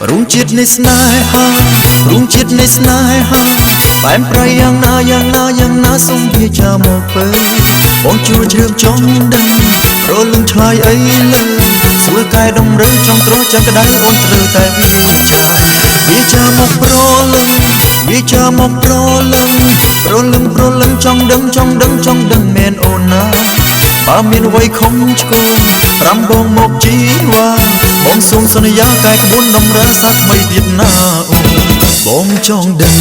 រុងជាតិនៃស្នេហារុងជាតិនៃស្នេហាបែបប្រៃយ៉ាងណាយ៉ាងណាយ៉ាងណាសូមវាចាមកពើបងជួជ្រើមចង់ដឹងរលឹងឆ្លើយអីលើស្រួលកែដំរើចំត្រង់ចាំក្តៅអូនត្រូវតែវាចាមកប្រលឹងវាចាមកប្រលឹងប្រលឹងចង់ដឹងចង់ដឹងមែនអូនណាបើមានអ្វីខំឆ្កូនប្រាំបងមកជីវ៉ាបងសូមសន្យាកែក្បួនដំរើសាថ្មីទៀតណាអូនបងចង់ដឹង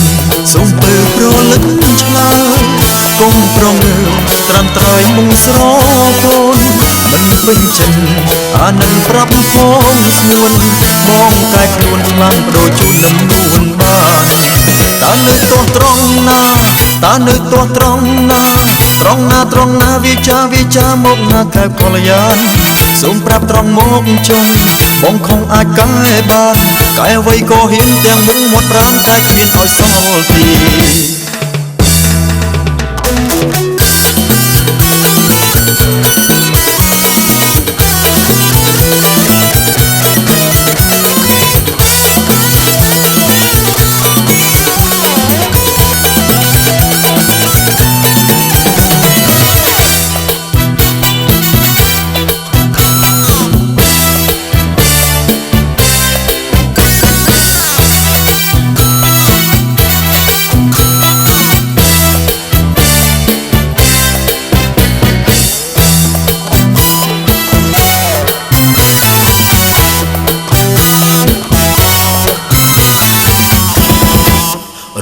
សូមពើប្រលឹងឆ្លើយកុំប្រងើត្រាំត្រៃមុងស្រកូនមិនពេញចិត្តអានឹងប្រាប់ផងស្ងួនបងកែខ្លួនខ្លាំងបដូរជូននឹងនួនបានតើនៅទោះត្រង់ណាតើនៅទោះត្រង់ណាត្រង់ណាវាចាមកណាកែកលយានសូមប្រាប់ត្រង់មកចុងបងខំអាចកែបានកែអ្វីក៏ហ៊ានទាំងមុខមាត់ប្រាណកែគ្មានឲ្យសល់ទី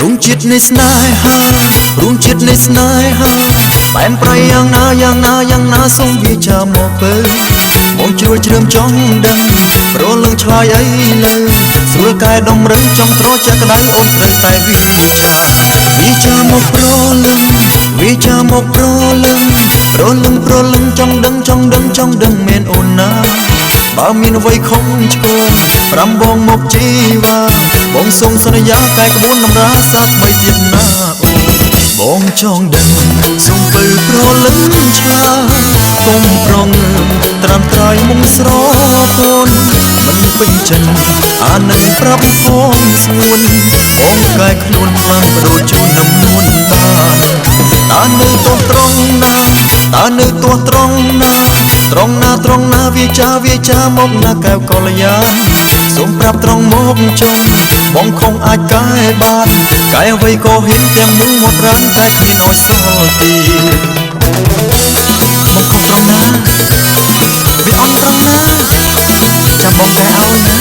រុងជាតិនៃស្នេហារុងជាតិនៃស្នេហាបែបប្រៃយ៉ាងណាយ៉ាងណាយ៉ាងណាសូមវាចាមកពើបងជួយជ្រើមចង់ដឹងប្រលឹងឆ្លើយអីលើស្រួលកែដំរើចង់ត្រជាក្តៅអូនត្រូវតែវាចាមកប្រលឹងវាចាមកប្រលឹងចង់ដឹងមែនអូនណាបើមានអ្វីខំឆ្កូនប្រាំបងមកជីវ៉ាបងសូមសន្យាកែក្បួនដំរាសាថ្មីទៀតណាអូនបងចង់ដឹងសូមពើប្រលឹងឆ្លើយកុំប្រងើត្រាំត្រៃមុំស្រកូនមិនពេញចិត្តអានឹងប្រាប់ផងស្ងួនបងកែខ្លួនខ្លាំងបដូរជូននឹងនួនបានតើនៅទោះត្រង់ណាតើនៅទោះត្រង់ណាវាចាមកណាកែវកលយានសូមប្រាប់ត្រង់មកចុងបងខំអាចកែបានកែអ្វីក៏ហ៊ានទាំងមុខមាត់ប្រាណតែគ្មានឲ្យសល់ទីបងខំត្រង់ណាវាអន់ត្រង់ណាចាំបងកែឲ្យណា